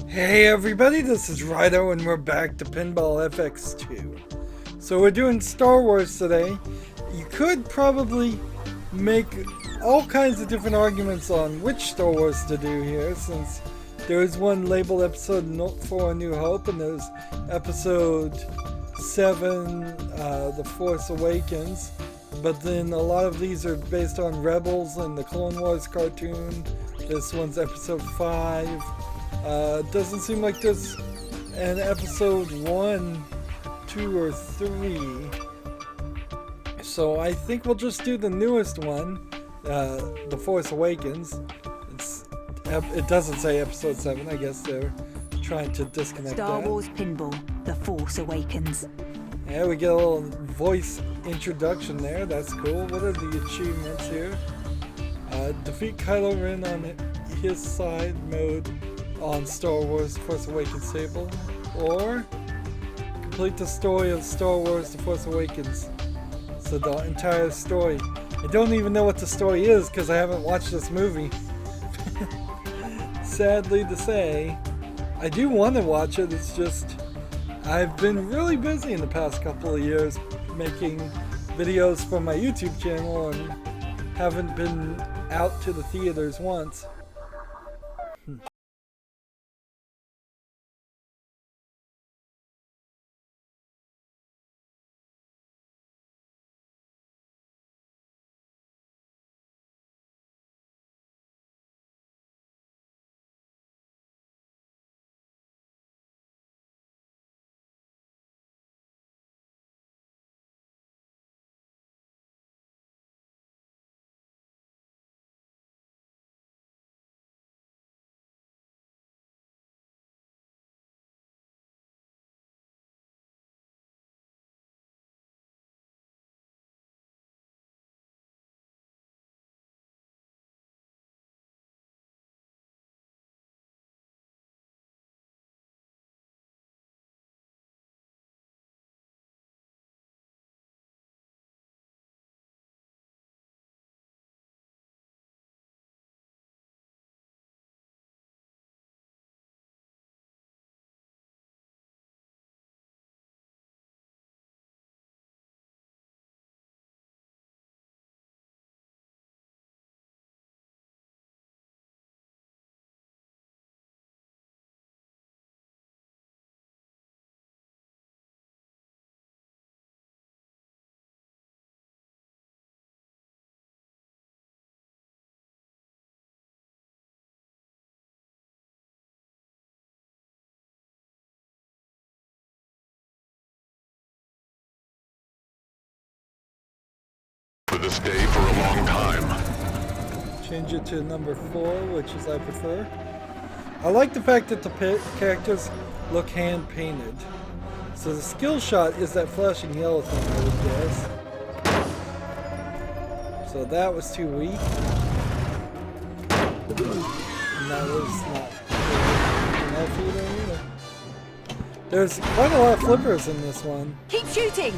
Hey everybody, this is Rydo and we're back to Pinball FX2. So we're doing Star Wars today. You could probably make all kinds of different arguments on which Star Wars to do here, since there is one labeled Episode 4 A New Hope and there's Episode 7, The Force Awakens. But then a lot of these are based on Rebels and the Clone Wars cartoon. This one's Episode 5. Doesn't seem like there's an Episode 1, 2, or 3. So I think we'll just do the newest one, The Force Awakens. It doesn't say Episode 7, I guess they're trying to disconnect Star that. Wars Pinball, The Force Awakens. Yeah, we get a little voice introduction there, that's cool. What are the achievements here? Defeat Kylo Ren on his side mode on Star Wars Force Awakens table, or complete the story of Star Wars The Force Awakens. So the entire story. I don't even know what the story is because I haven't watched this movie. Sadly to say, I do want to watch it, it's just I've been really busy in the past couple of years making videos for my YouTube channel and haven't been out to the theaters once. For this day for a long time. Change it to number 4, which is I prefer. I like the fact that the characters look hand painted. So the skill shot is that flashing yellow thing, I would guess. So that was too weak. And that was not enough either. There's quite a lot of flippers in this one. Keep shooting!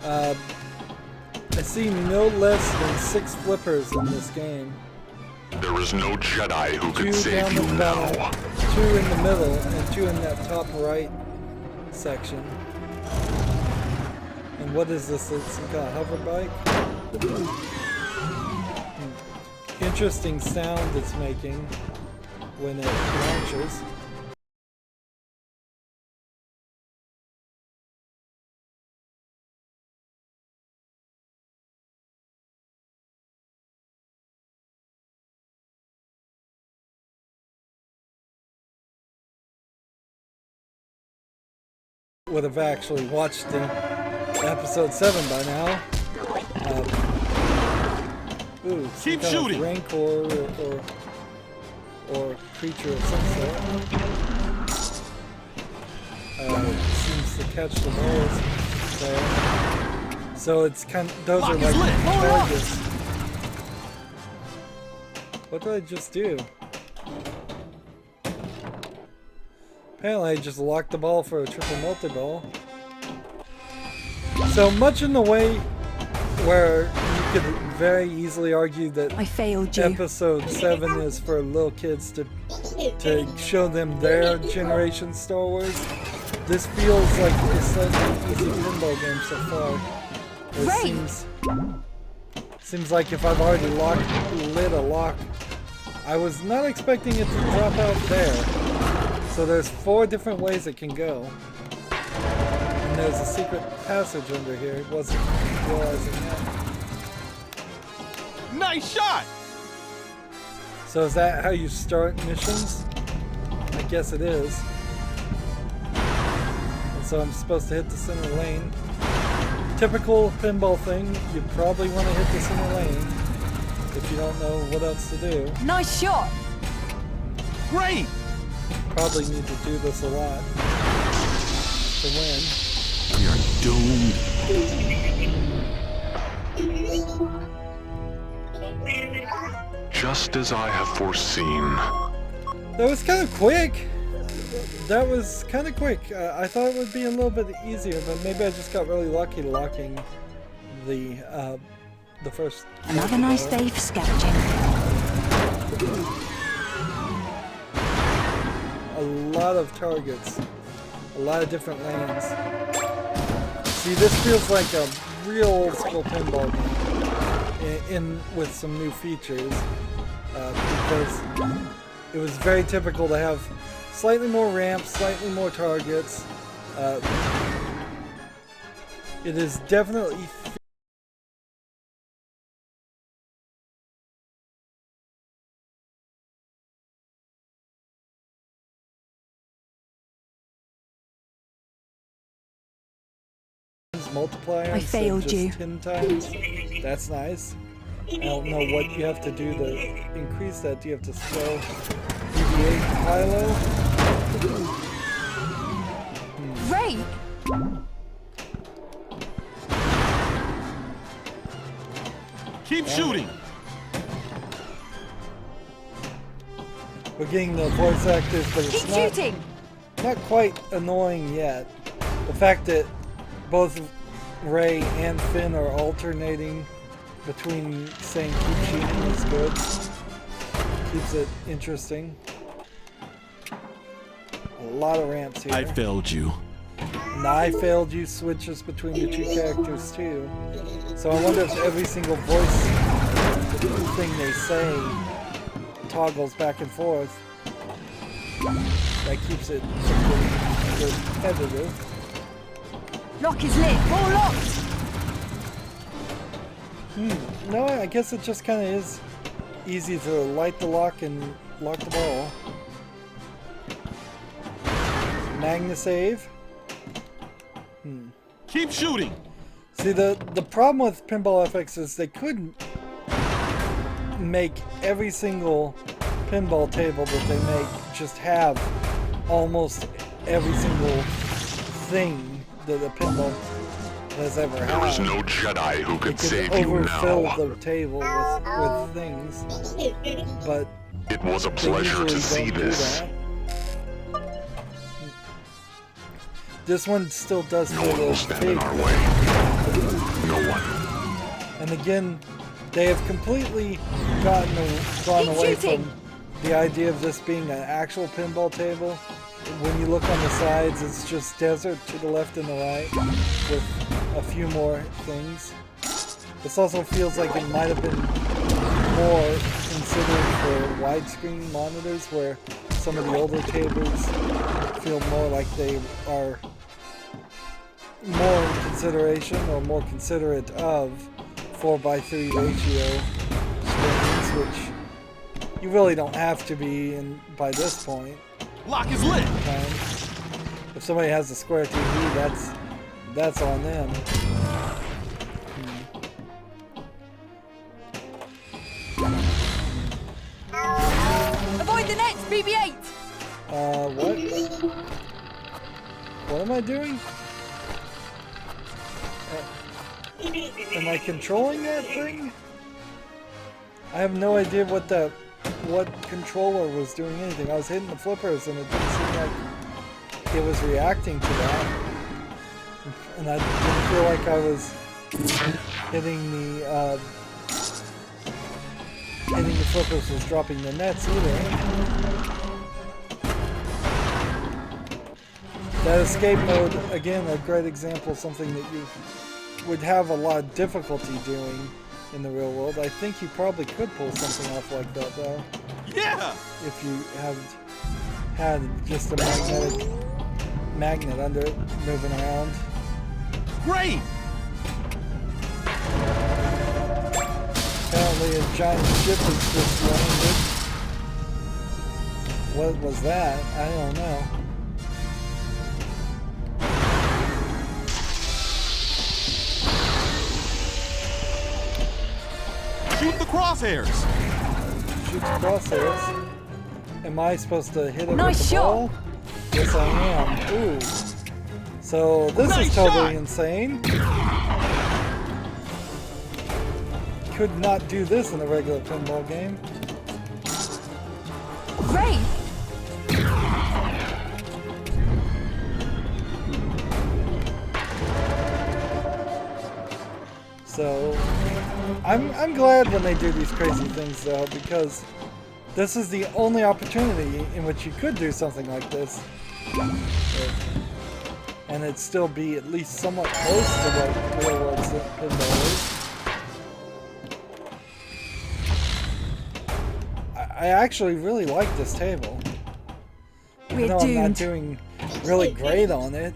I see no less than 6 flippers in this game. There is no Jedi who 2 can save down you the now. bottom, 2 in the middle, and 2 in that top right section. And what is this? It's some kind of hover bike? Interesting sound it's making when it launches. Would have actually watched the episode 7 by now. Ooh, some kind of rancor or creature of some sort. Seems to catch the balls there. So it's kind of, those are like targets. What did I just do? Apparently I just locked the ball for a triple multi-ball. So much in the way where you could very easily argue that I failed you. episode 7 is for little kids to show them their generation Star Wars. This feels like a slightly easy pinball game so far. It seems like if I've already lit a lock, I was not expecting it to drop out there. So there's 4 different ways it can go. And there's a secret passage under here. It wasn't realizing that. Nice shot! So is that how you start missions? I guess it is. And so I'm supposed to hit the center lane. Typical pinball thing, you probably want to hit the center lane if you don't know what else to do. Nice shot. Great! Probably need to do this a lot to win. We are doomed. Just as I have foreseen. That was kind of quick. That was kind of quick. I thought it would be a little bit easier, but maybe I just got really lucky locking the first. Another nice day for scavenging. A lot of targets, a lot of different lanes. See, this feels like a real old school pinball game, with some new features, because it was very typical to have slightly more ramps, slightly more targets. It is definitely multiplier. I failed just you. 10 times. That's nice. I don't know what you have to do to increase that. Do you have to spell deviate high-low? Great. Keep shooting. We're getting the voice actors, but it's Keep shooting. not quite annoying yet. The fact that both Ray and Finn are alternating between saying keep shooting is good. Keeps it interesting. A lot of ramps here. I failed you. And I failed you switches between the 2 characters too. So I wonder if every single voice thing they say toggles back and forth. That keeps it competitive. Lock is lit. All locked. No, I guess it just kind of is easy to light the lock and lock the ball. Magna save. Keep shooting. See, the problem with Pinball FX is they couldn't make every single pinball table that they make just have almost every single thing that a pinball has ever had. There was no Jedi who could save you overfill now. the table with things, but It was a they pleasure to usually see don't do this. that. This one still does No feel a one will little stand big, in our way. No one. and again, they have completely gone away shooting. from the idea of this being an actual pinball table. When you look on the sides, it's just desert to the left and the right, with a few more things. This also feels like it might have been more considered for widescreen monitors, where some of the older tables feel more like they are more in consideration or more considerate of 4:3 ratio screens, which you really don't have to be in by this point. Lock is lit. If somebody has a square TV, that's on them. Avoid the nets. BB-8. What? What am I doing? Am I controlling that thing? I have no idea what controller was doing anything. I was hitting the flippers and it didn't seem like it was reacting to that. And I didn't feel like I was hitting the hitting the flippers was dropping the nets either. That escape mode, again, a great example of something that you would have a lot of difficulty doing in the real world. I think you probably could pull something off like that, though. Yeah! If you had just a magnet under it moving around. Great! Apparently a giant ship has just landed. What was that? I don't know. Shoot the crosshairs! Shoot the crosshairs. Am I supposed to hit it Nice with the shot. ball? Yes, I am. Ooh. So this Nice is totally shot. insane. Could not do this in a regular pinball game. Great! So I'm glad when they do these crazy things though, because this is the only opportunity in which you could do something like this. And it'd still be at least somewhat close to what real world pinball is. I actually really like this table. Even though I'm not doing really great on it.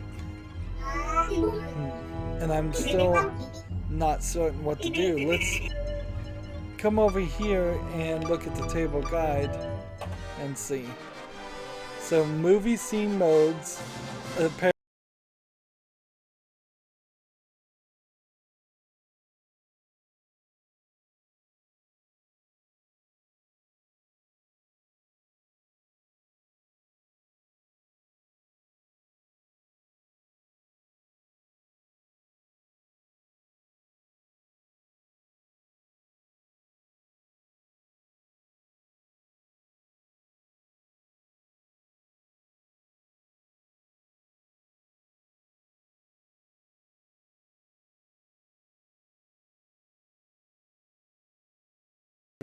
And I'm still not certain what to do. Let's come over here and look at the table guide and see. So movie scene modes.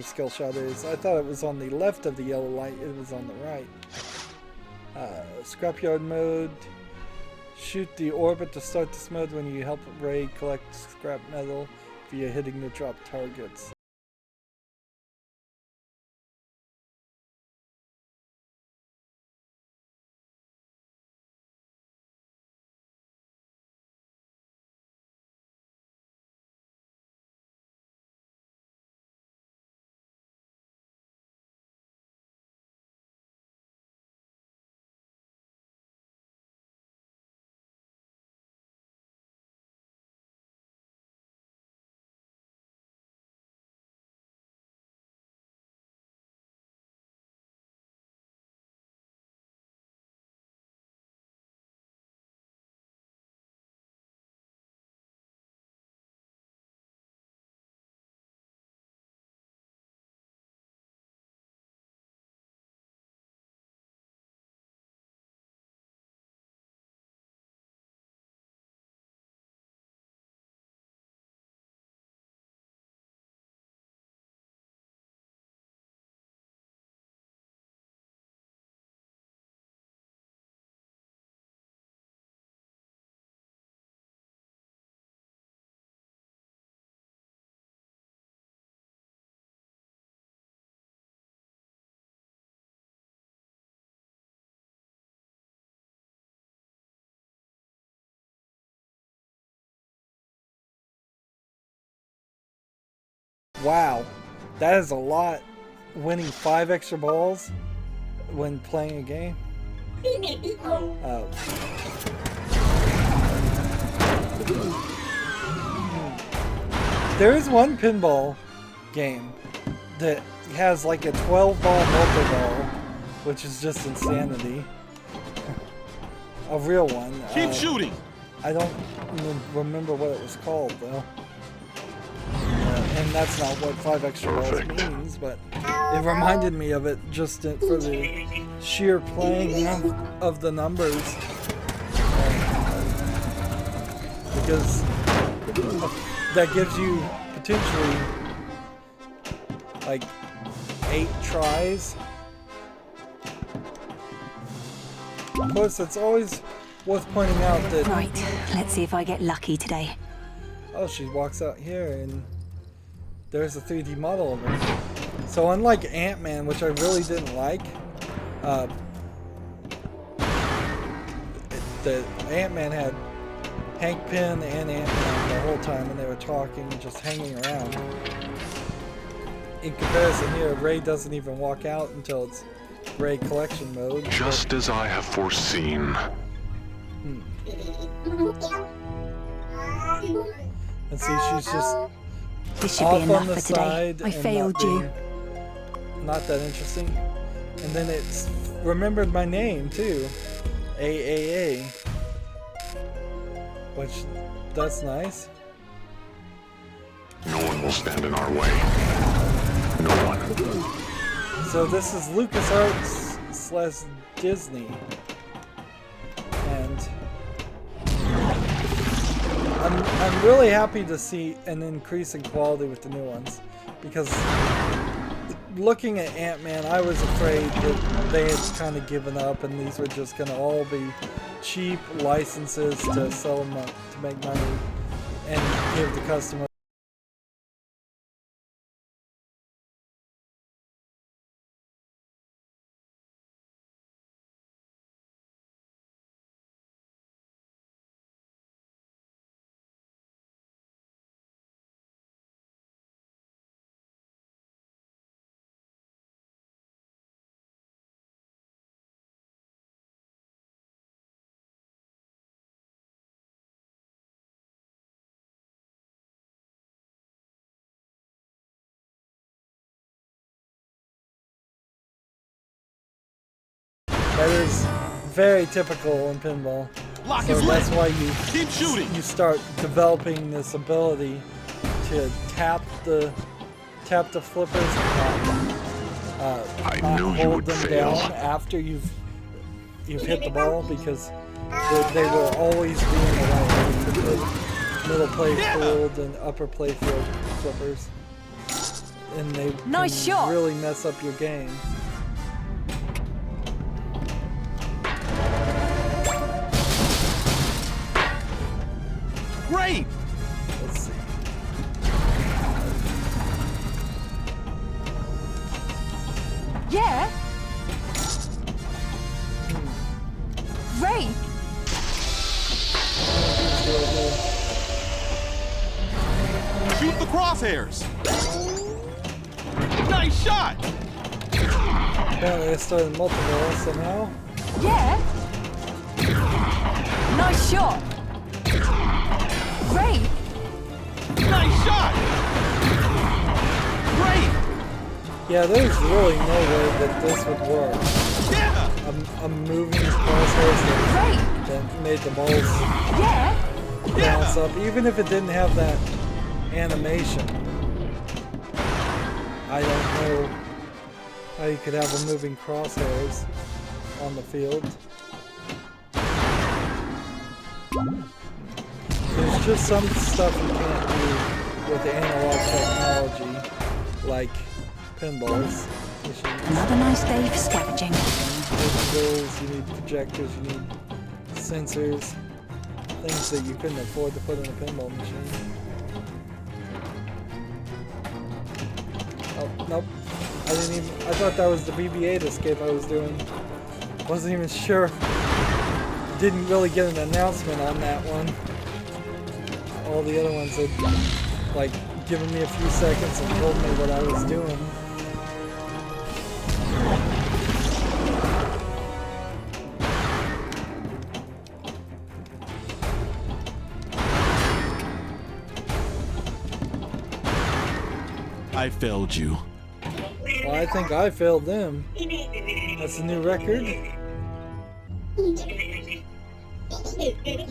Skill shot is. I thought it was on the left of the yellow light. It was on the right. Scrapyard mode. Shoot the orbit to start this mode when you help Ray collect scrap metal via hitting the drop targets. Wow, that is a lot. Winning 5 extra balls when playing a game. There is one pinball game that has like a 12-ball multi-ball, which is just insanity. A real one. Keep shooting! I don't remember what it was called though. And that's not what 5 extra balls means, but it reminded me of it just for the sheer playing of the numbers. Because that gives you potentially like 8 tries. Of course, it's always worth pointing out that... Right, let's see if I get lucky today. Oh, she walks out here and there's a 3D model of her. So unlike Ant-Man, which I really didn't like, the Ant-Man had Hank Pym and Ant-Man the whole time and they were talking, just hanging around. In comparison here, Ray doesn't even walk out until it's Ray collection mode. Just as I have foreseen. And see, she's just This should be off on enough the for today. side. I and failed you. Not that interesting. And then it's remembered my name too. AAA. Which, that's nice. No one will stand in our way. No one. So this is LucasArts / Disney. And I'm really happy to see an increase in quality with the new ones. Because looking at Ant-Man, I was afraid that they had kind of given up and these were just going to all be cheap licenses to sell them up, to make money and give the customer. That is very typical in pinball. Lock So is that's lit. why Keep shooting. you start developing this ability to tap the flippers and I not knew you hold would them fail. down after you've hit the ball, because they will always be in the right way. The middle play field and upper play field flippers, and they Nice can shot. really mess up your game. Great. Let's see. Yeah? Ray? Shoot the crosshairs. Nice shot. Apparently I started multiple somehow. Yeah? Nice shot. Ray? Nice shot. Great. Yeah, there's really no way that this would work. Yeah. I'm moving these crosshairs Ray? that made the balls Yeah? bounce up, even if it didn't have that animation. I don't know how you could have a moving crosshairs on the field. There's just some stuff you can't do with the analog technology, like pinballs. Another nice day for scavenging. You need digitals, you need projectors, you need sensors, things that you couldn't afford to put in a pinball machine. Oh, nope. I thought that was the BB-8 escape I was doing. Wasn't even sure. Didn't really get an announcement on that one. All the other ones had, like, given me a few seconds and told me what I was doing. I failed you. Well, I think I failed them. That's a new record.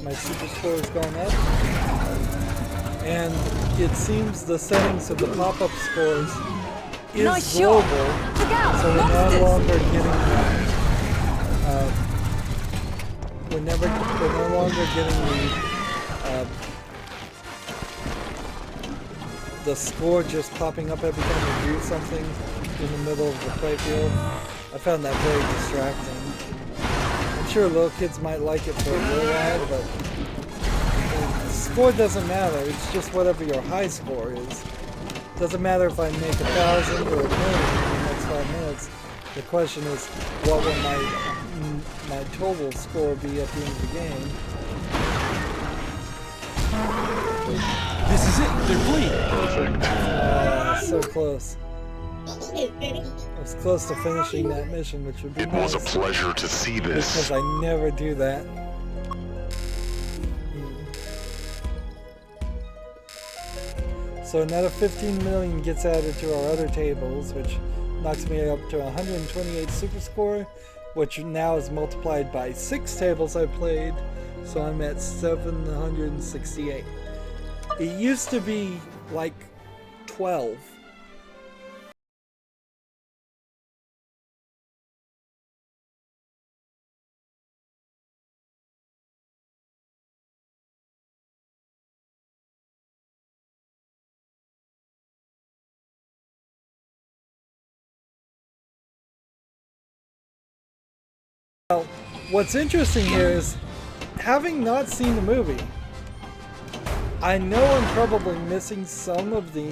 My super score is going up. And it seems the settings of the pop-up scores is Nice global. shot. Look out, So we're no monsters. longer getting we're no longer getting the score just popping up every time we do something. in the middle of the playfield. I found that very distracting. I'm sure little kids might like it for a little while, but the score doesn't matter. It's just whatever your high score is. Doesn't matter if I make 1,000 or 1,000,000 in the next 5 minutes. The question is, what will my total score be at the end of the game? This is it. They're fleeing. Perfect. So close. I was close to finishing that mission, which would be It was a nice, pleasure to see this. because I never do that. So another 15 million gets added to our other tables, which knocks me up to 128 super score, which now is multiplied by 6 tables I played, so I'm at 768. It used to be like 12. Now, what's interesting here is, having not seen the movie, I know I'm probably missing some of the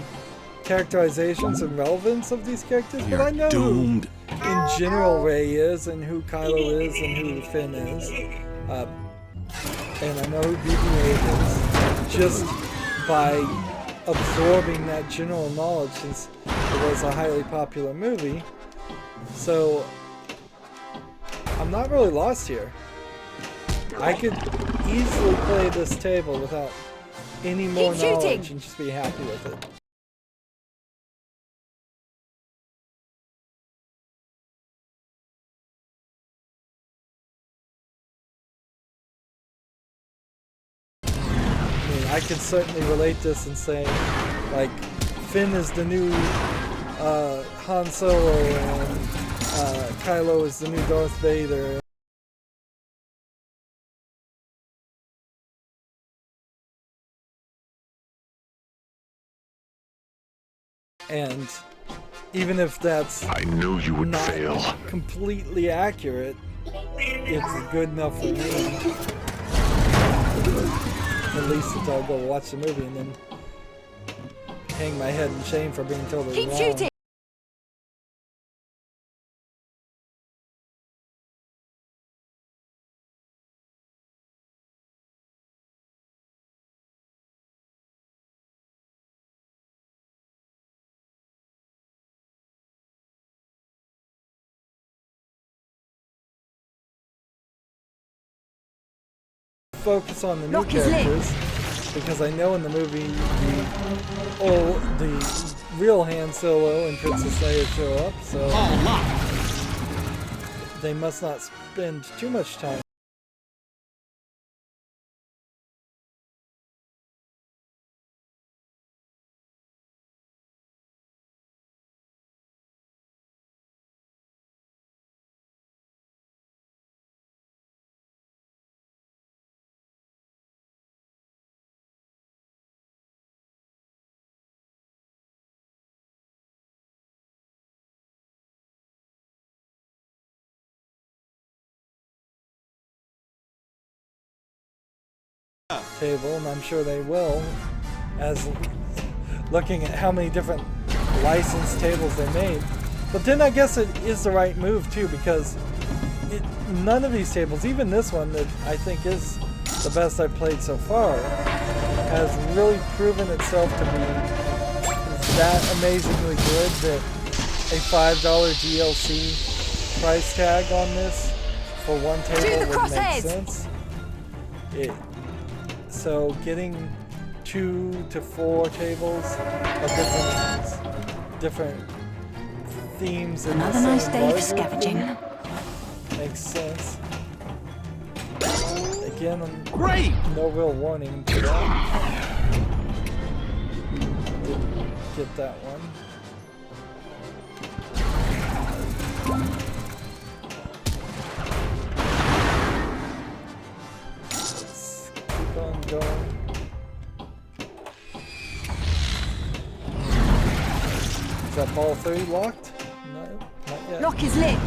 characterizations and relevance of these characters, but I know doomed. who in general Ray is, and who Kylo is, and who Finn is. And I know who BB-8 is, just by absorbing that general knowledge, since it was a highly popular movie. So I'm not really lost here. I could easily play this table without any more Keep shooting. knowledge and just be happy with it. I mean, I could certainly relate this and say, like, Finn is the new Han Solo, and Kylo is the new Darth Vader. And even if that's I knew you would not fail. completely accurate, it's good enough for me. At least until I go watch the movie and then hang my head in shame for being totally Keep wrong. shooting. Focus on the new Lock is lit. characters, because I know in the movie the real Han Solo and Princess Leia show up, so All locked. they must not spend too much time. Table, and I'm sure they will, as looking at how many different licensed tables they made. But then I guess it is the right move too, because none of these tables, even this one that I think is the best I've played so far, has really proven itself to be that amazingly good that a $5 DLC price tag on this for one table would make sense. So getting 2 to 4 tables of different themes in Another the nice same day for larger scavenging. theme makes sense. Again, Great. no real warning to that. Didn't get that one. Let's keep on going. Is that ball 3 locked? Lock is lit.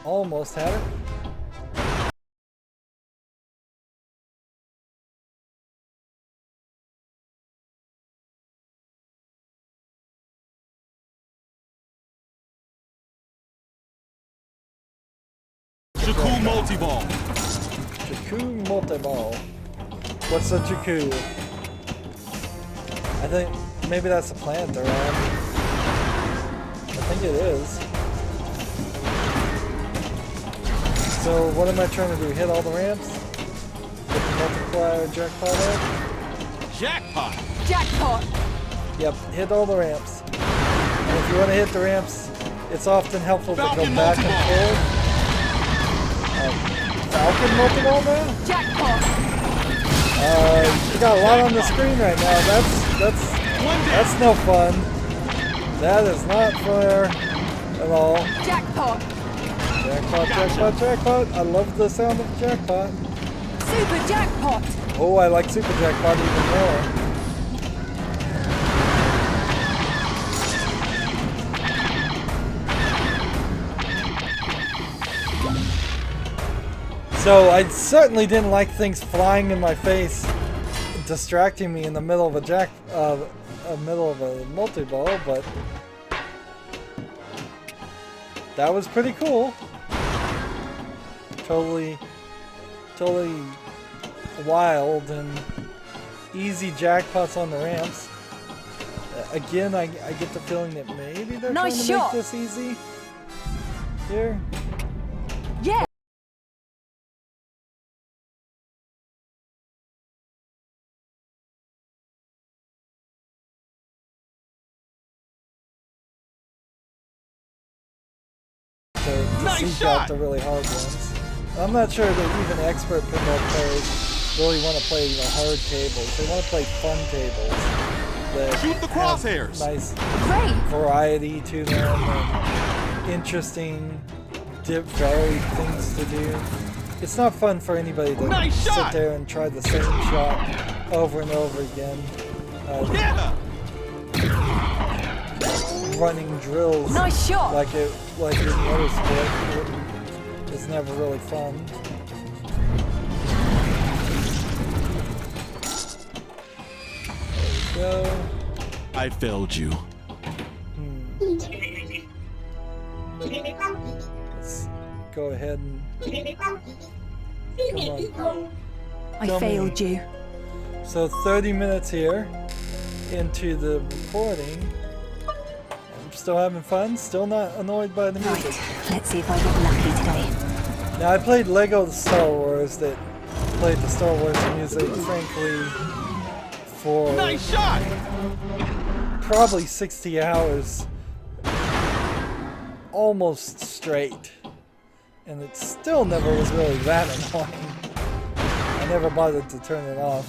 Almost had it. Jakku multi-ball. Jakku multi-ball. What's a Jakku? I think maybe that's a plant they're on. I think it is. So what am I trying to do? Hit all the ramps? Get the multiplier jackpot out? Jackpot. Jackpot. Yep, hit all the ramps. And if you want to hit the ramps, it's often helpful to go Falcon back and multi-ball. forth. Falcon multi-ball now? Jackpot. You got a lot on the screen right now. That's no fun. That is not fair at all. Jackpot. Jackpot, jackpot, jackpot. I love the sound of jackpot. Super jackpot. Oh, I like super jackpot even more. So I certainly didn't like things flying in my face, distracting me in the middle of a multi-ball, but that was pretty cool. Totally wild and easy jackpots on the ramps. Again, I get the feeling that maybe they're Nice trying to shot. make this easy here. Yeah. To Nice seek out shot. the really hard ones. I'm not sure that even expert pinball players really want to play hard tables. They want to play fun tables that Shoot the have crosshairs. nice Great. variety to them and interesting, varied things to do. It's not fun for anybody to Nice sit shot. there and try the same shot over and over again. Yeah. Running drills Nice shot. like in the other sport. It's never really fun. There we go. I failed you. Let's go ahead and come on. I Dummy. failed you. So 30 minutes here into the recording. I'm still having fun, still not annoyed by the music. Right. Let's see if I get lucky today. Now I played Lego Star Wars that played the Star Wars music, frankly, for Nice shot. probably 60 hours, almost straight, and it still never was really that annoying. I never bothered to turn it off.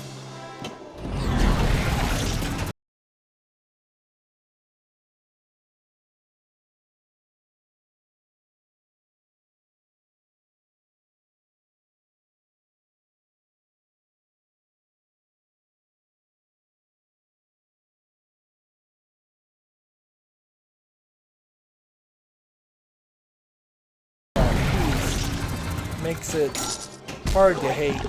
Makes it hard to hate.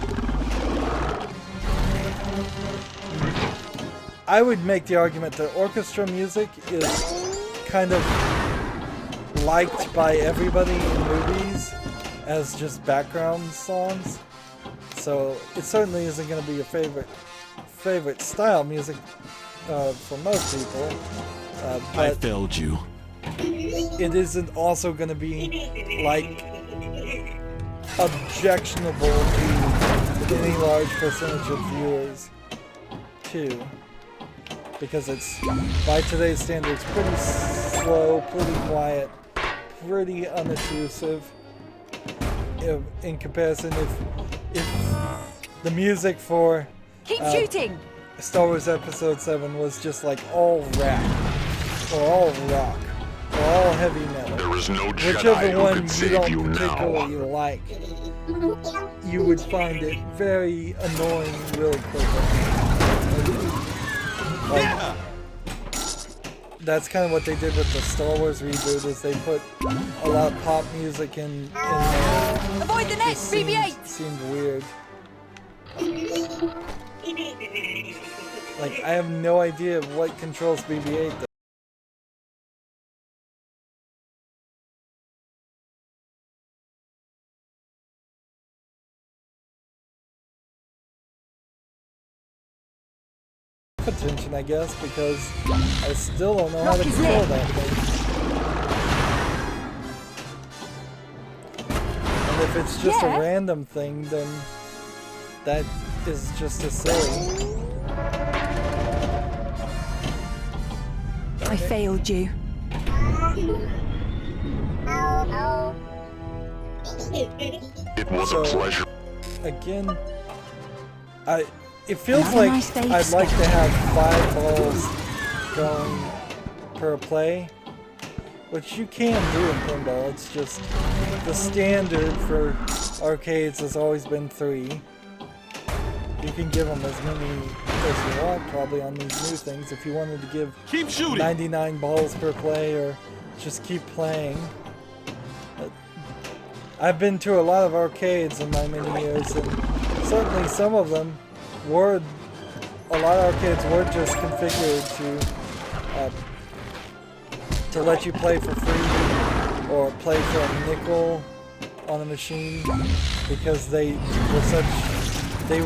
I would make the argument that orchestra music is kind of liked by everybody in movies as just background songs. So it certainly isn't going to be your favorite style music for most people. I But failed you. it isn't also going to be like objectionable to any large percentage of viewers too, because it's, by today's standards, pretty slow, pretty quiet, pretty unobtrusive in comparison. If the music for Keep shooting. Star Wars Episode 7 was just like all rap or all rock or all heavy metal, There is no Jedi whichever who one can you save don't you particularly now. like, you would find it very annoying really quickly. Like, Yeah. that's kind of what they did with the Star Wars reboot, is they put a lot of pop music in there. Avoid the net, BB-8! Seemed weird. Like, I have no idea what controls BB-8 though. Attention, I guess, because I still don't know how to control that thing. And if it's just a random thing, then that is just as silly. I failed you. It was a pleasure. Again, it feels like nice day, I'd like to have 5 balls going per play, which you can do in pinball. It's just the standard for arcades has always been 3. You can give them as many as you want probably on these new things if you wanted to give 99 balls per play or just keep playing. I've been to a lot of arcades in my many years, and certainly some of them were, a lot of arcades were just configured to let you play for free or play for a nickel on a machine, because they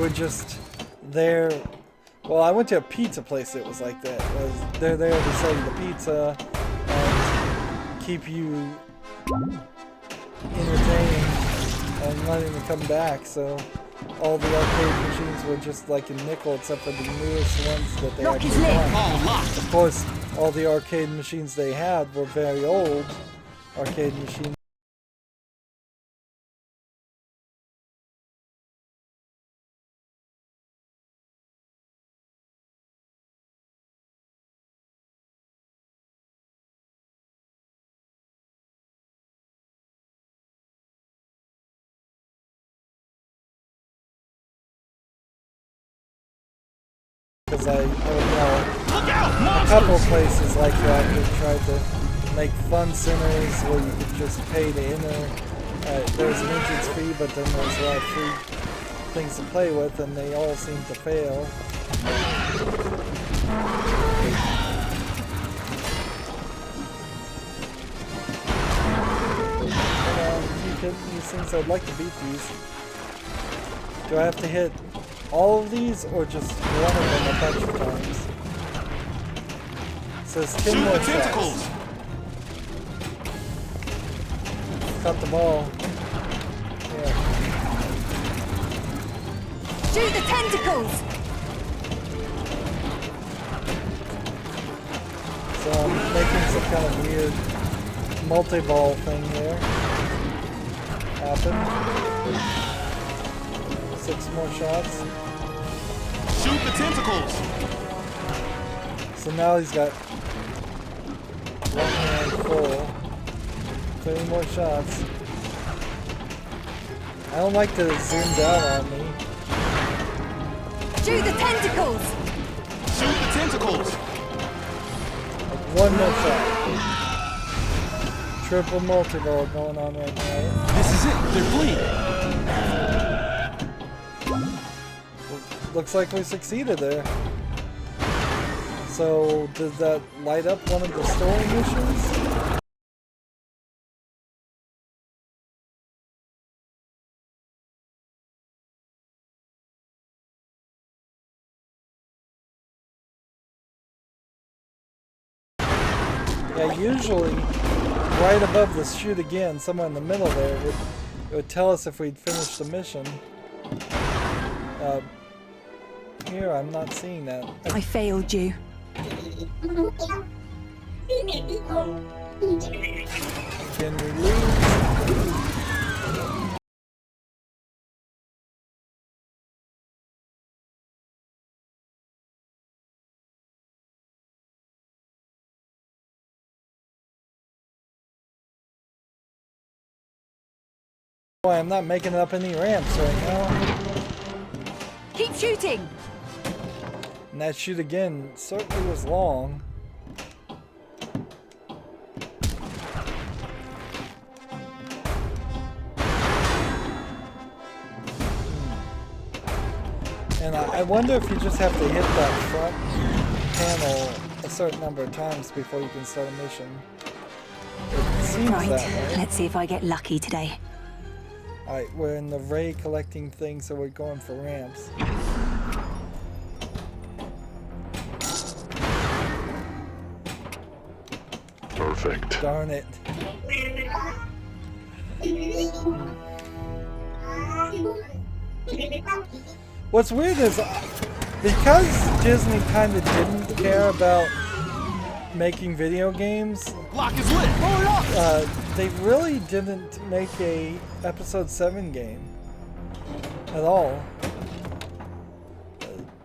were just there. Well, I went to a pizza place that was like that. They're there to sell you the pizza and keep you entertained and letting you come back, so all the arcade machines were just like a nickel, except for the newest ones that they actually had. Of course, all the arcade machines they had were very old arcade machines. Because a couple places like that that tried to make fun centers where you could just pay to enter. There's an entrance fee, but then there's a lot of free things to play with, and they all seem to fail. These things, I'd like to beat these. Do I have to hit all of these, or just one of them a bunch of times? It says 10 more shots. Cut the ball. Yeah. Shoot the tentacles! So I'm making some kind of weird multi-ball thing here happen. 6 more shots. Shoot the tentacles! So now he's got one hand full. 3 more shots. I don't like that it zoomed out on me. Shoot the tentacles! Shoot the tentacles! Like 1 more shot. Triple multi-ball going on right now. This is it. They're fleeing. Looks like we succeeded there. So, does that light up one of the story missions? Yeah, usually right above the shoot again, somewhere in the middle there, it would tell us if we'd finished the mission. Here, I'm not seeing that. I failed you. Can we lose? Boy, I'm not making up any ramps right now. Keep shooting! And that shoot again certainly was long. And I wonder if you just have to hit that front panel a certain number of times before you can start a mission. It seems Right, that way. let's see if I get lucky today. Alright, we're in the Ray collecting thing, so we're going for ramps. Perfect. Darn it. What's weird is, because Disney kind of didn't care about making video games, Lock is lit. they really didn't make a episode 7 game at all.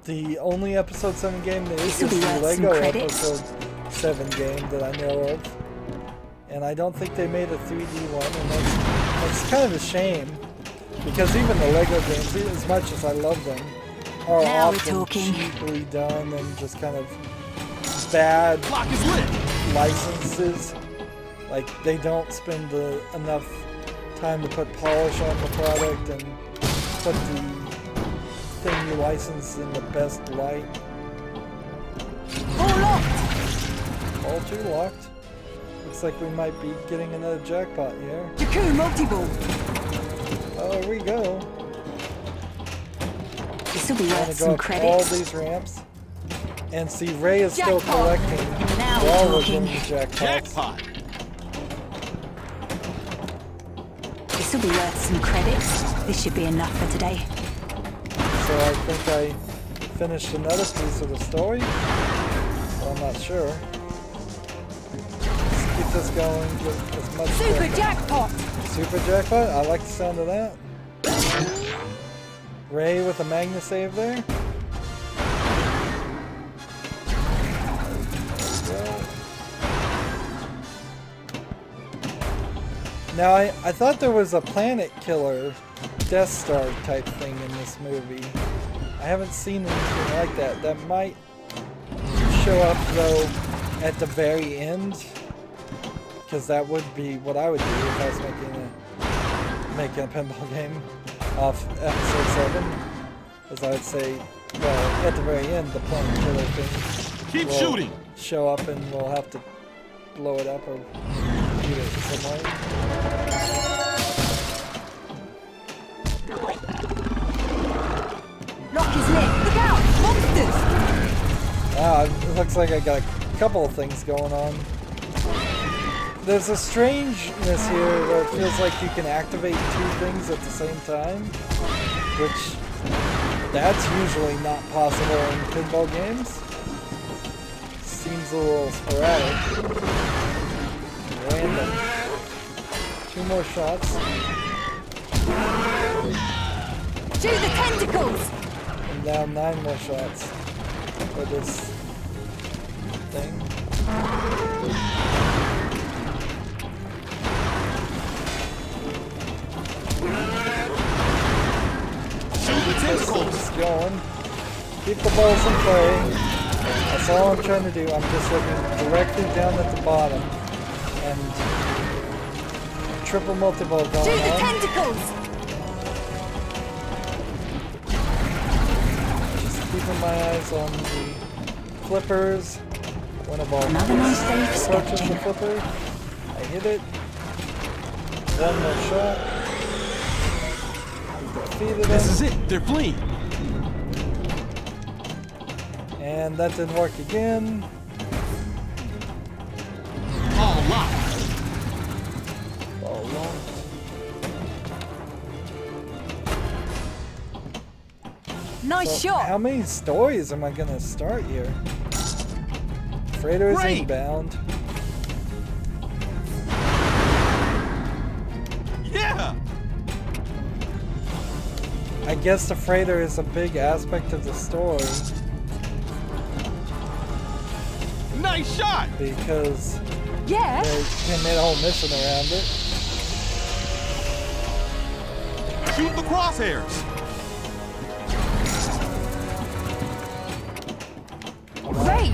The only episode 7 game there is This will be the worth Lego some credits. episode 7 game that I know of. And I don't think they made a 3D one, and that's kind of a shame. Because even the Lego games, as much as I love them, are Now we're often talking. cheaply done and just kind of bad Lock is lit. licenses. Like, they don't spend enough time to put polish on the product and put the thing you license in the best light. All locked. All two locked. Looks like we might be getting another jackpot here. Jakku multi-ball. Oh, here we go. This will be I'm gonna worth go some up all credits. these ramps. And see, Ray is still Jackpot. collecting Now while we're we're talking. getting the jackpots. Jackpot. This will be worth some credits. This should be enough for today. So I think I finished another piece of the story. Well, I'm not sure. Let's keep this going just as much Super as jackpot. Super jackpot. I like the sound of that. Ray with a Magna save there. Now, I thought there was a planet killer Death Star type thing in this movie. I haven't seen anything like that. That might show up, though, at the very end. Because that would be what I would do if I was making a pinball game off episode 7. As I would say, well, at the very end, the planet killer thing Keep will shooting. show up and we'll have to blow it up or shoot it some way. Lock is lit. Look out! Monsters! Wow, it looks like I got a couple of things going on. There's a strangeness here where it feels like you can activate two things at the same time, which that's usually not possible in pinball games. Seems a little sporadic. Random. 2 more shots. Shoot the tentacles! And now 9 more shots for this thing. Shoot the tentacles. Just going. Keep the balls in play. That's all I'm trying to do. I'm just looking directly down at the bottom. And triple multi-ball going Shoot the on. tentacles! Just keeping my eyes on the flippers. When a ball Another nice day for approaches the sketching. flipper, I hit it. 1 more shot. Defeated This him. is it. They're fleeing. And that didn't work again. All locked. Ball long. Nice So shot! how many stories am I gonna start here? Freighter is Great. inbound. Yeah. I guess the freighter is a big aspect of the story Nice shot. because Yeah? they made a whole mission around it. Shoot the crosshairs. Great!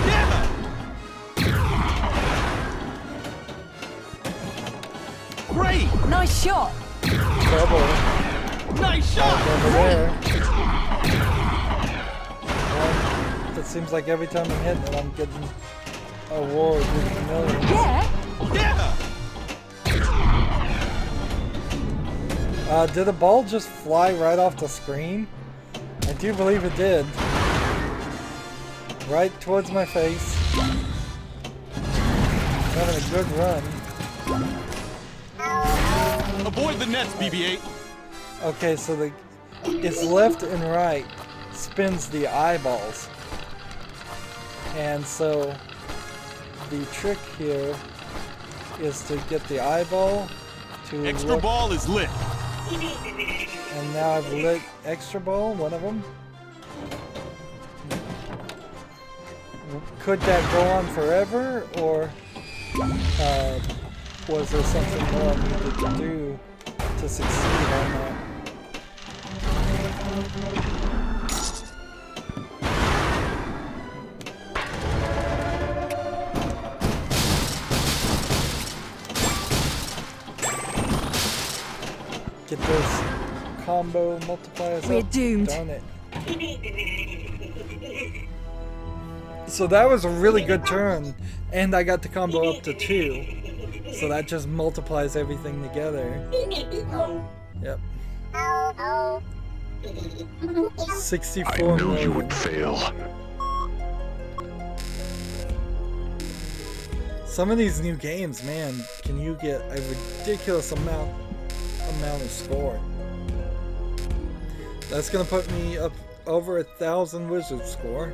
Yeah. Great. Nice shot! Trouble. Nice shot! Over there. Well, it seems like every time I'm hitting it, I'm getting a award with the millions. Yeah. Yeah! Did the ball just fly right off the screen? I do believe it did. Right towards my face. Having a good run. Avoid the nets, BB-8. Okay, so it's left and right spins the eyeballs. And so the trick here is to get the eyeball to Extra look, ball is lit. and now I've lit extra ball, one of them. Could that go on forever, or was there something more I needed to do to succeed on that? Get those combo multipliers We're up. doomed. Darn it. So that was a really good turn, and I got the combo up to 2. So that just multiplies everything together. Yep. 64 I knew you million. would fail. Some of these new games, man, can you get a ridiculous amount of score. That's gonna put me up over 1,000 wizard score.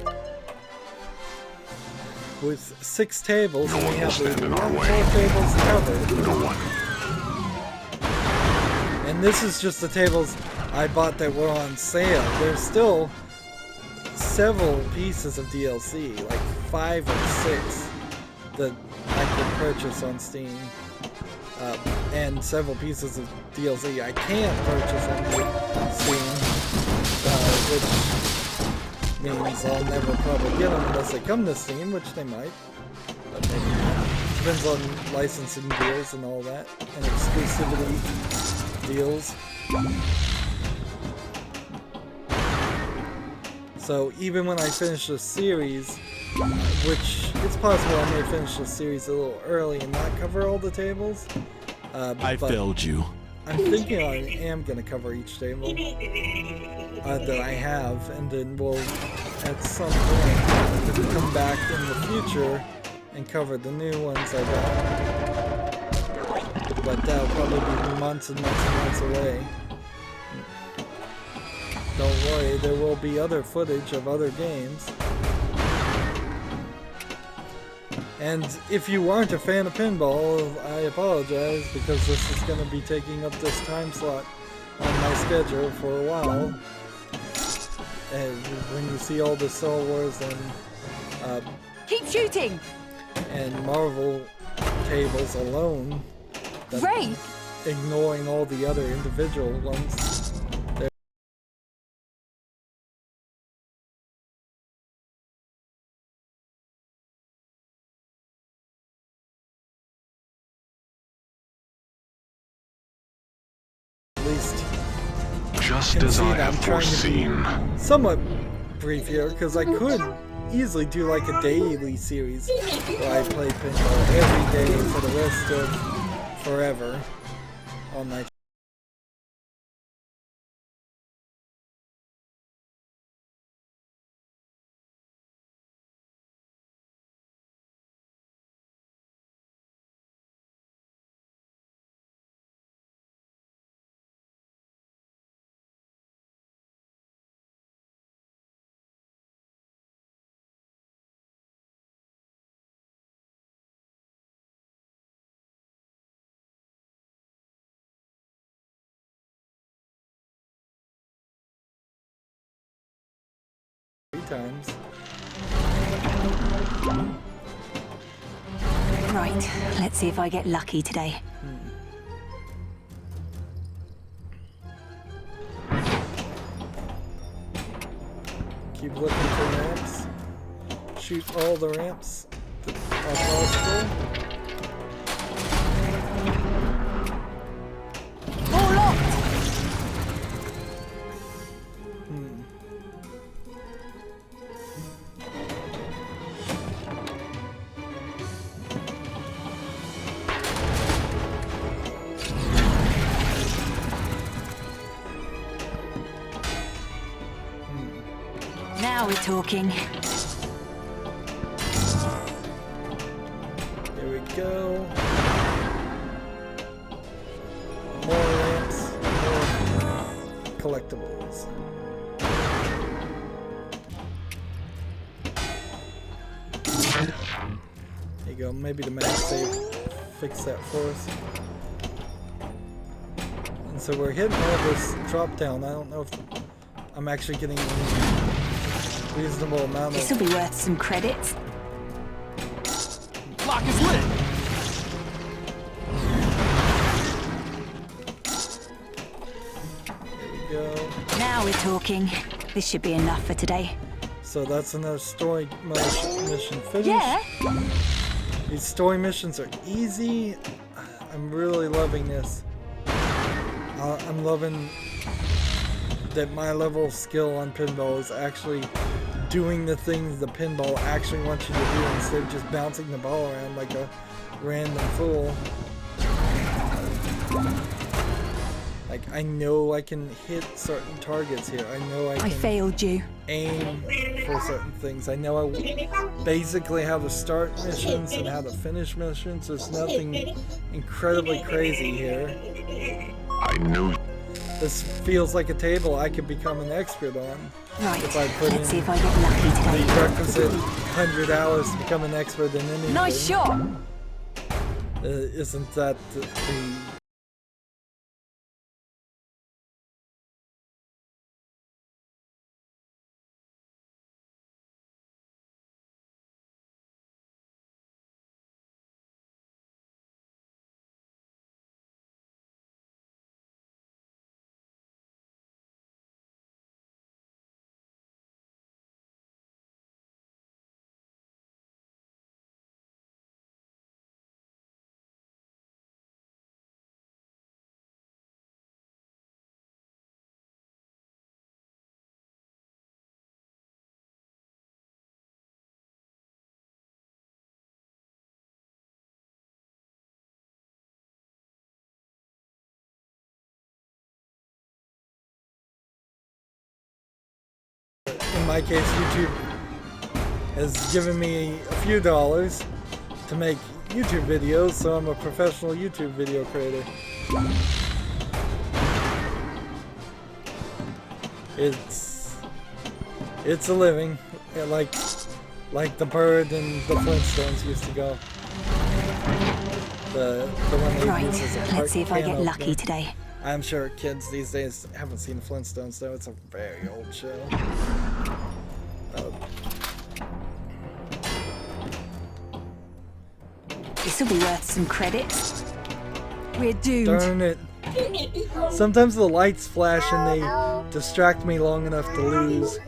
With 6 tables, No and we one have will stand in our 4 way. tables covered. No one. And this is just the tables I bought that were on sale. There's still several pieces of DLC, like 5 or 6, that I could purchase on Steam. And several pieces of DLC I can't purchase on Steam, which means I'll never probably get them unless they come to Steam, which they might. But maybe not. Depends on licensing deals and all that, and exclusivity deals. So even when I finish the series, which it's possible I may finish the series a little early and not cover all the tables. I but failed you. I'm thinking I am going to cover each table that I have, and then we'll at some point come back in the future and cover the new ones I got. But that'll probably be months and months and months away. Don't worry, there will be other footage of other games. And if you aren't a fan of pinball, I apologize, because this is going to be taking up this time slot on my schedule for a while. And when you see all the Star Wars and Keep shooting. and Marvel tables alone, that's Ray. ignoring all the other individual ones. At least Just as I have I'm trying to be foreseen. somewhat brief here, because I could easily do like a daily series where I play pinball every day for the rest of forever on my times. Right, let's see if I get lucky today. Keep looking for ramps. Shoot all the ramps that are possible. All locked. Now we're talking. Here we go. More lamps, more collectibles. There you go. Maybe the map save fix that for us. And so we're hitting all this drop down. I don't know if I'm actually getting a reasonable amount This of. will be worth some credits. Lock is lit. There we go. Now we're talking. This should be enough for today. So that's another story mission finished. Yeah. These story missions are easy. I'm really loving this. I'm loving that my level of skill on pinball is actually doing the things the pinball actually wants you to do instead of just bouncing the ball around like a random fool. Like, I know I can hit certain targets here. I know I can failed you. aim for certain things. I know basically how to start missions and how to finish missions. There's nothing incredibly crazy here. I knew. This feels like a table I could become an expert on. Right. If I put Let's see in if I get lucky the today. requisite 100 hours to become an expert in anything. Nice shot. Isn't that the in my case, YouTube has given me a few dollars to make YouTube videos, so I'm a professional YouTube video creator. It's a living, like the bird and the Flintstones used to go. The one they Right. use as a Let's see if I can get opener. lucky today. I'm sure kids these days haven't seen the Flintstones, though. It's a very old show. This will be worth some credits. We're doomed. Darn it. Sometimes the lights flash and they distract me long enough to lose.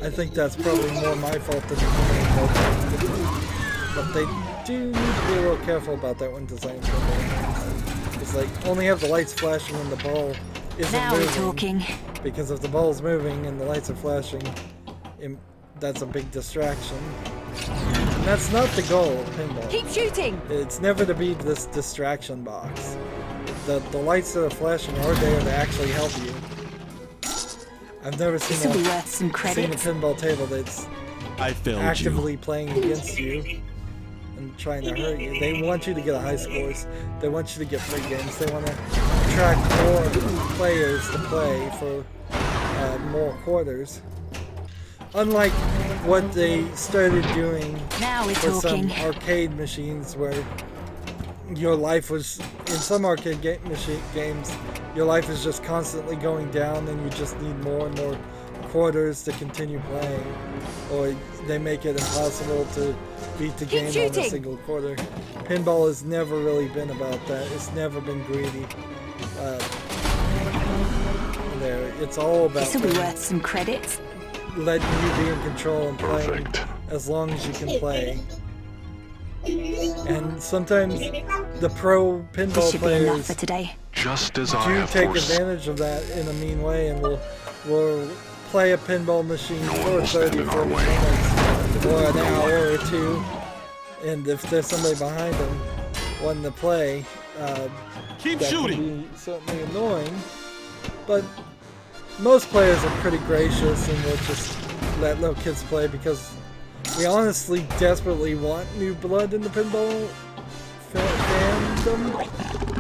I think that's probably more my fault than the game. But they do need to be a little careful about that when designing pinball. It's like, only have the lights flashing when the ball isn't Now moving. we're talking. Because if the ball's moving and the lights are flashing, that's a big distraction. And that's not the goal of pinball. Keep shooting. It's never to be this distraction box. The lights that are flashing are there to actually help you. I've never This will be seen worth some a credits. pinball table that's I failed actively playing against you and trying to hurt you. They want you to get a high scores. They want you to get free games. They want to attract more players to play for more quarters. Unlike what they started doing Now we're for some talking. arcade machines where your life was, in some arcade games, your life is just constantly going down and you just need more and more quarters to continue playing. Or they make it impossible to beat the game on a shooting. single quarter. Pinball has never really been about that. It's never been greedy. It's all about This will be worth some credits. letting you be in control and playing Perfect. as long as you can play. And sometimes the pro This pinball should be enough players for today. Just as I do have take foreseen. advantage of that in a mean way, and will play a pinball machine No one for will stand 30, in our 40 way. minutes, or an hour or two. And if there's somebody behind them wanting to play, Keep that shooting. can be certainly annoying. But most players are pretty gracious and will just let little kids play because we honestly desperately want new blood in the pinball fandom,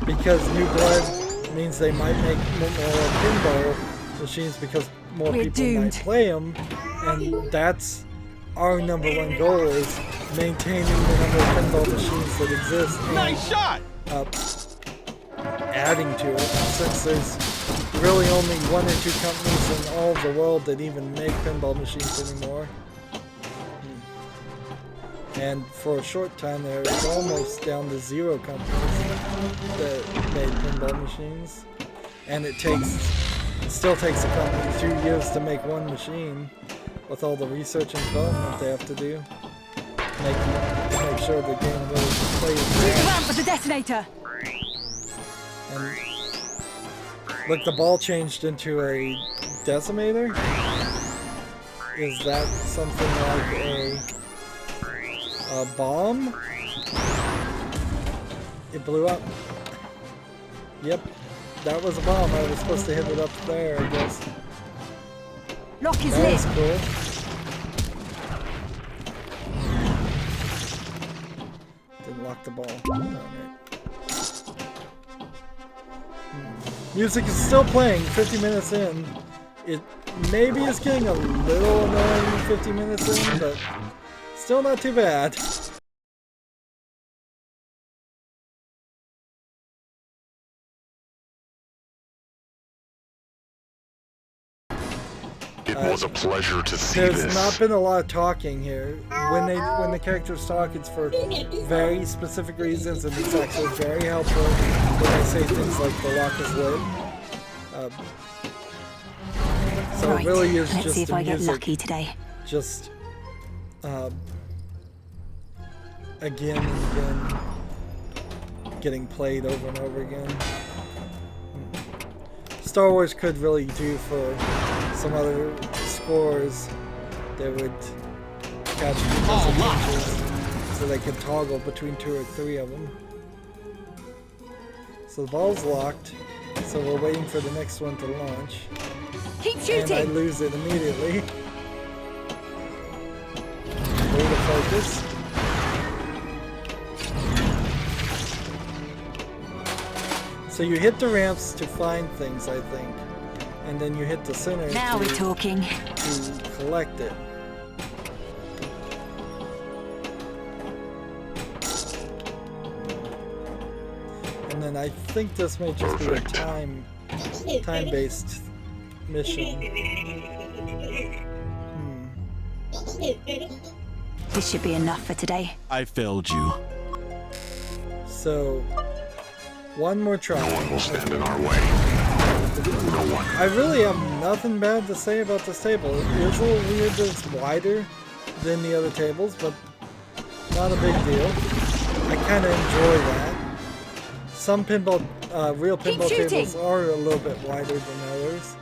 because new blood means they might make more pinball machines because more people might play them, and that's our number one goal, is maintaining the number of pinball machines that exist and Nice shot! adding to it, since there's really only 1 or 2 companies in all of the world that even make pinball machines anymore. And for a short time there, it was almost down to 0 companies that made pinball machines. And it still takes a company 2 years to make one machine, with all the research and development they have to do. To make sure the game really plays well. Ramp with the detonator! And look, the ball changed into a decimator? Is that something like a bomb? It blew up. Yep, that was a bomb. I was supposed to hit it up there, I guess. Lock is That lit. was cool. Didn't lock the ball. Darn it. Music is still playing 50 minutes in. It maybe is getting a little annoying 50 minutes in, but still not too bad. It was a pleasure to see There's this. not been a lot of talking here. When the characters talk, it's for very specific reasons, and it's actually very helpful when they say things like the lock is lit. So Right, it really is let's just see if the I get music, lucky today. just again and again getting played over and over again. Star Wars could really do for some other scores that would catch people's attention, so they could toggle between 2 or 3 of them. So the ball's locked, so we're waiting for the next one to launch. Keep And I shooting! lose it immediately. Way to focus. So you hit the ramps to find things, I think. And then you hit the center Now we're talking. to collect it. And then I think this may just be a time-based mission. This should be enough for today. I failed you. So, one more try. No one will stand in our way. No one. I really have nothing bad to say about this table. It is a little weird that it's wider than the other tables, but not a big deal. I kind of enjoy that. Some real pinball tables are a little bit wider than others,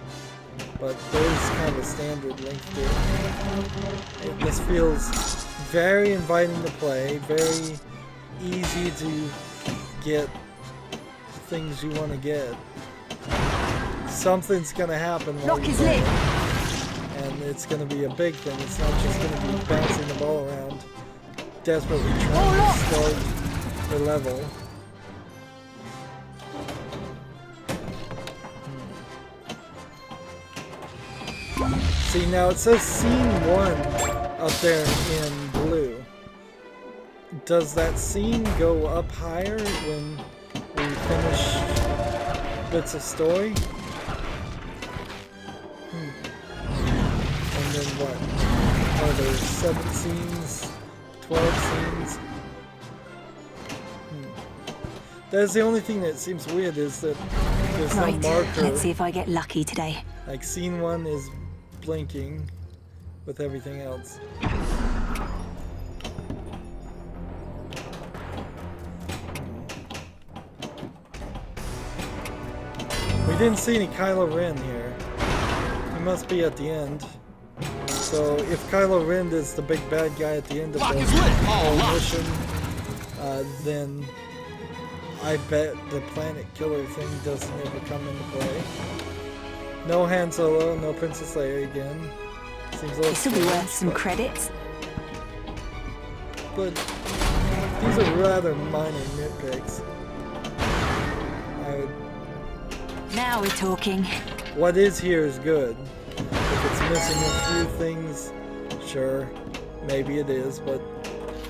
but there's kind of a standard length to it. This feels very inviting to play, very easy to get things you want to get. Something's gonna happen while Lock you're is playing, lit. and it's gonna be a big thing. It's not just gonna be bouncing the ball around, desperately trying to start the level. See, now it says scene 1 up there in blue. Does that scene go up higher when we finish bits of story? And then what? Are there 7 scenes? 12 scenes? That's the only thing that seems weird, is that there's Right, no marker. let's see if I get lucky today. Like scene 1 is blinking with everything else. We didn't see any Kylo Ren here. He must be at the end. So if Kylo Ren is the big bad guy at the end of the whole mission, then I bet the planet killer thing doesn't ever come into play. No Han Solo, no Princess Leia again. Seems a little This will be worth strange, some credits. but these are rather minor nitpicks. Now we're talking. What is here is good. If it's missing a few things, sure, maybe it is, but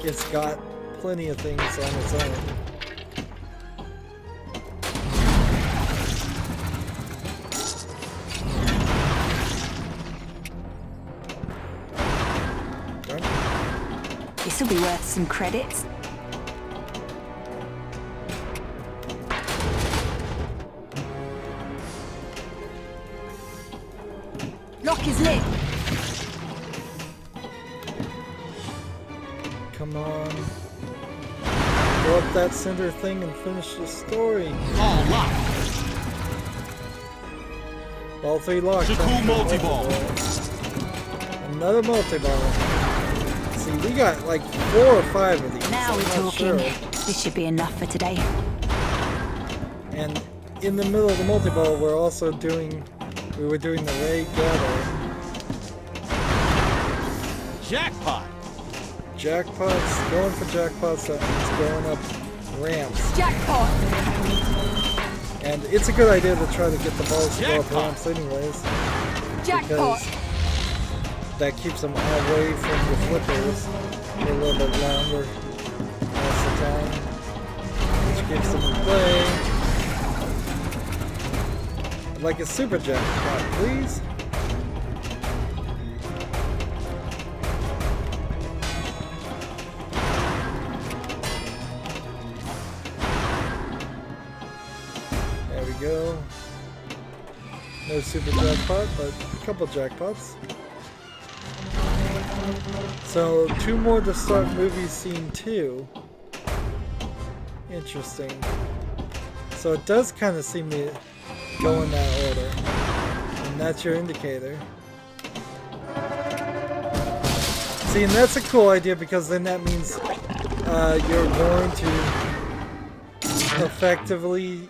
it's got plenty of things on its own. This will be worth some credits. Lock is lit. Come on. Go up that center thing and finish the story. All locked. All three locked. Jakku multi-ball. Another multi-ball. See, we got like 4 or 5 of these. Now I'm we're not talking. sure. This should be enough for today. And in the middle of the multi-ball, we were doing the raid gather. Jackpot. Jackpots, going for jackpots, that means going up ramps. Jackpot! And it's a good idea to try to get the balls to go up Jackpot. ramps anyways. Jackpot! Because that keeps them away from the flippers for a little bit longer most of the time. Which keeps them in play. I'd like a super jackpot, please. There we go. No super jackpot, but a couple jackpots. So 2 more to start movie scene 2. Interesting. So it does kind of seem to go in that order. And that's your indicator. See, and that's a cool idea because then that means you're going to effectively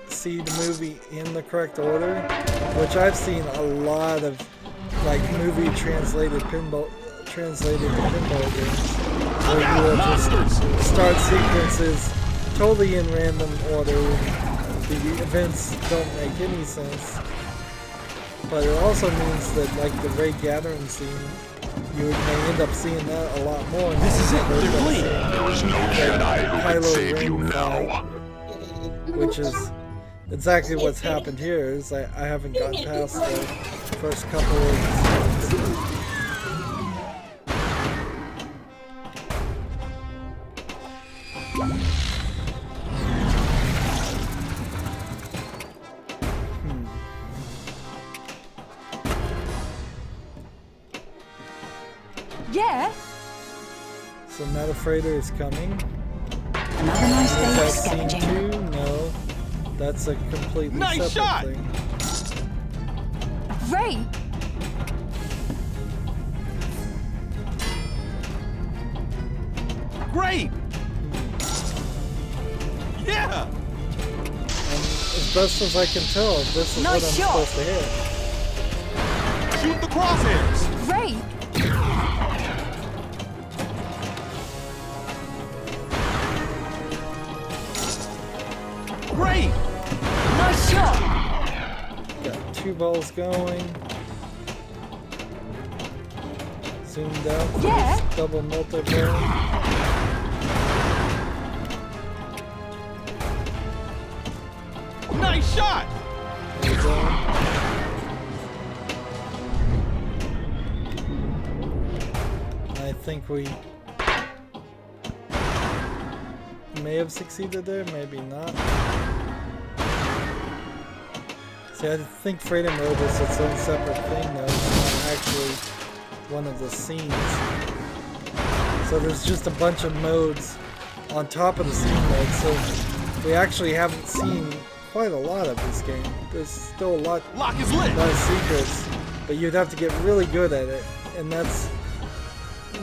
see the movie in the correct order, which I've seen a lot of like movie translated to pinball games where you will just start sequences totally in random order. The events don't make any sense, but it also means that like the raid gathering scene, you may end up seeing that a lot more. This is it. They're bleeding. There is no Jedi who can save you now. Which is exactly what's happened here. Is I haven't gotten past the first couple of Yeah? So Metafreighter is coming. Another nice day Is of that scene scavenging. 2? No. That's a completely Nice separate shot! thing. Great! Great. Yeah. And as best as I can tell, this is Nice what I'm shot. supposed to hit. Shoot the crosshairs. Great! Great. Nice shot! Got 2 balls going. Zoomed out. for Yeah. this double multi-ball. Nice shot. There we go. I think we may have succeeded there, maybe not. See, I think Freedom Mode is its own separate thing though. It's not actually one of the scenes. So there's just a bunch of modes on top of the scene mode, so we actually haven't seen quite a lot of this game. There's still a lot Lock is lit. of secrets, but you'd have to get really good at it, and that's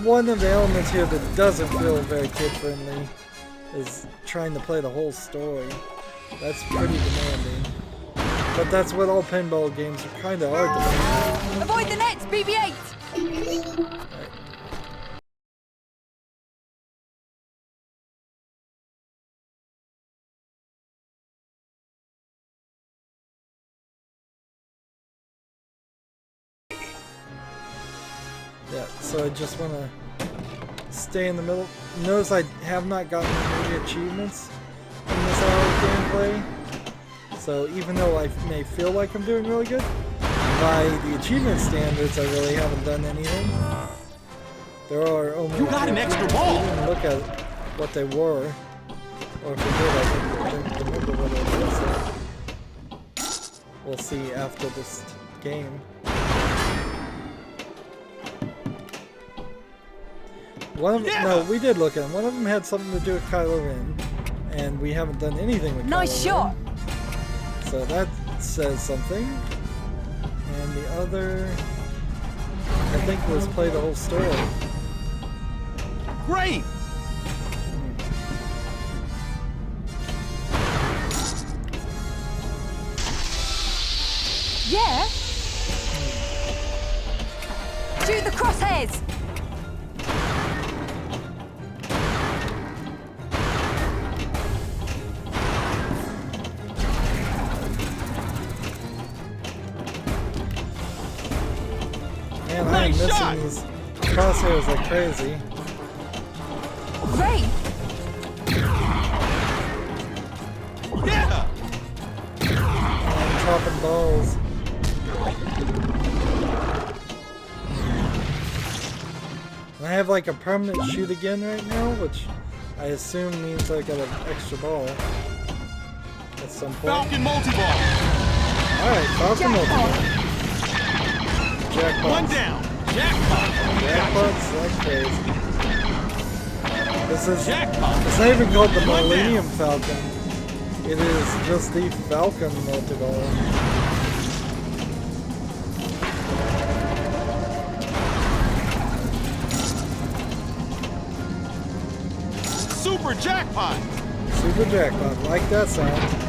one of the elements here that doesn't feel very kid-friendly, is trying to play the whole story. That's pretty demanding. But that's what all pinball games kind of are demanding. Avoid the nets, BB-8! Yeah, so I just want to stay in the middle. Notice I have not gotten any achievements in this hour of gameplay. So even though I may feel like I'm doing really good, by the achievement standards, I really haven't done anything. There are only... You got an extra ball! I didn't look at what they were. Or if I did, I don't remember what it was. We'll see after this game. One of them, no, we did look at them. One of them had something to do with Kylo Ren, and we haven't done anything with Nice Kylo shot. Ren. So that says something. And the other, I think, was play the whole story. Great! Yeah. Shoot the crosshairs. Man, I am missing these crosshairs like crazy. Great. Yeah! I'm dropping balls. And I have like a permanent shoot again right now, which I assume means I got an extra ball at some point. Falcon multi-ball! Alright, Falcon multi-ball. Jackpots. One down! Jackpot! Jackpots like crazy. This is, Jackpot! it's not even called the One down. Millennium Falcon. It is just the Falcon multi-ball. Super jackpot! Super jackpot, like that sound.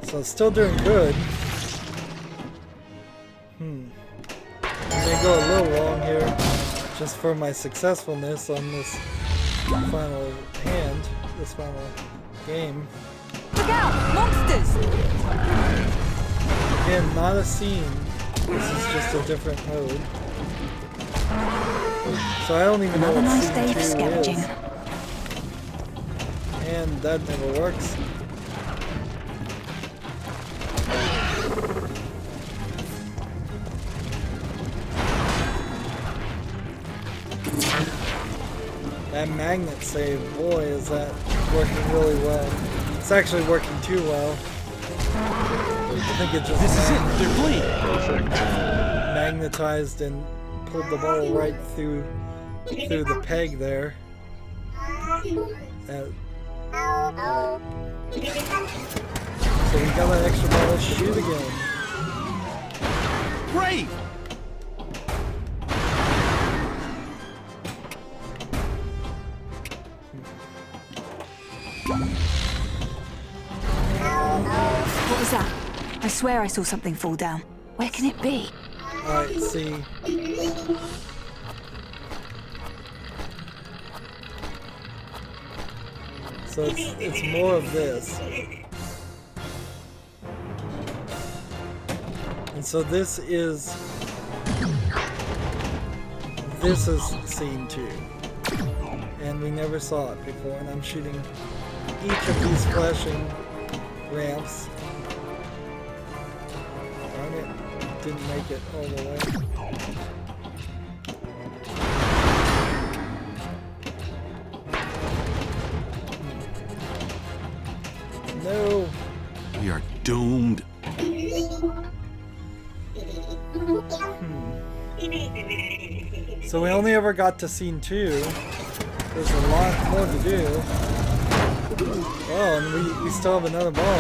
So it's still doing good. I may go a little long here, just for my successfulness on this final hand, this final game. Look out! Monsters! Again, not a scene. This is just a different mode. So I don't even know Another what nice scene day 2 for scavenging. is. And that never works. That magnet save, boy, is that working really well. It's actually working too well. I think it just This is it! They're bleeding! Perfect. magnetized and pulled the ball right through the peg there. So we got an extra ball to shoot again. Great! What was that? I swear I saw something fall down. Where can it be? Alright, see. So it's more of this. And so this is scene 2. And we never saw it before, and I'm shooting each of these flashing ramps. Darn it, didn't make it all the way. No. We are doomed. So we only ever got to scene 2. There's a lot more to do. Oh, and we still have another ball.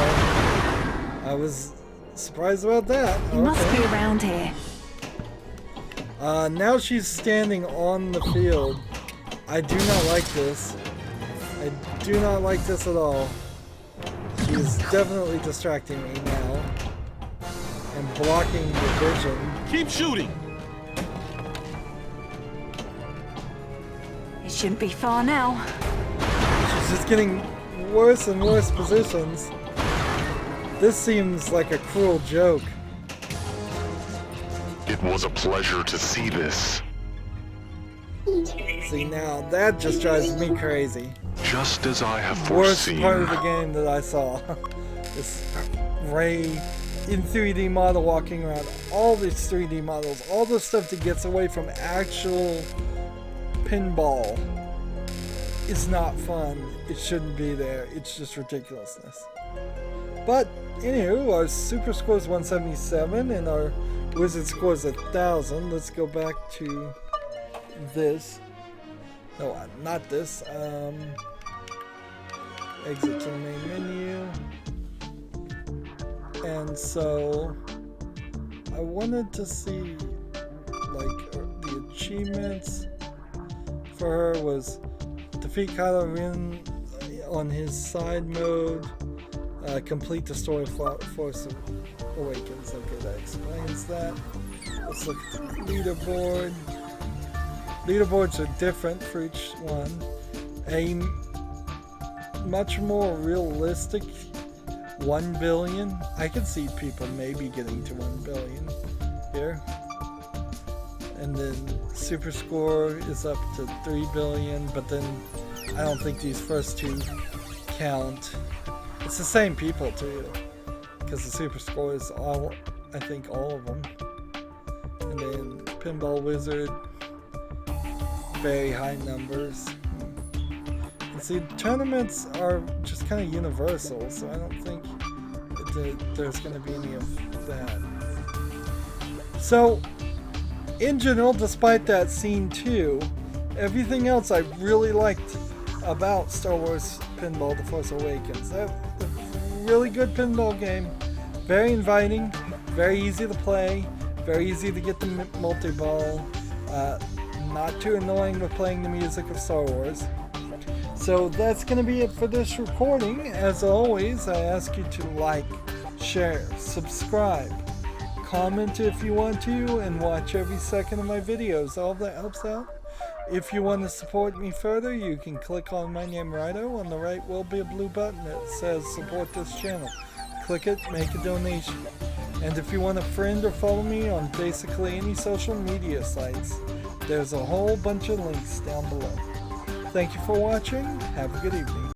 I was surprised about that. You must be around here. Now she's standing on the field. I do not like this. I do not like this at all. She is definitely distracting me now. And blocking the vision. Keep shooting. It shouldn't be far now. She's just getting worse and worse positions. This seems like a cruel joke. It was a pleasure to see this. See, now that just drives me crazy. Just as I have Worst foreseen. part of the game that I saw. This Ray in 3D model walking around. All these 3D models. All the stuff that gets away from actual pinball is not fun. It shouldn't be there. It's just ridiculousness. But, anywho, our super score is 177 and our wizard score is 1,000. Let's go back to this. No, not this. Exit to the main menu. And so, I wanted to see, like, the achievements for her was defeat Kylo Ren on his side mode, complete the story Force Awakens. Okay, that explains that. Let's look at the leaderboard. Leaderboards are different for each one. A much more realistic 1 billion. I could see people maybe getting to 1 billion here. And then super score is up to 3 billion, but then I don't think these first two count. It's the same people too, because the super score is all, I think all of them. And then Pinball Wizard, very high numbers. And see, tournaments are just kind of universal, so I don't think that there's going to be any of that. So, in general, despite that scene 2, everything else I really liked about Star Wars Pinball The Force Awakens. A really good pinball game, very inviting, very easy to play, very easy to get the multi-ball, not too annoying with playing the music of Star Wars. So that's going to be it for this recording. As always, I ask you to like, share, subscribe, comment if you want to, and watch every second of my videos. All that helps out. If you want to support me further, you can click on my name, Rydo. On the right will be a blue button that says support this channel. Click it, make a donation. And if you want to friend or follow me on basically any social media sites, there's a whole bunch of links down below. Thank you for watching. Have a good evening.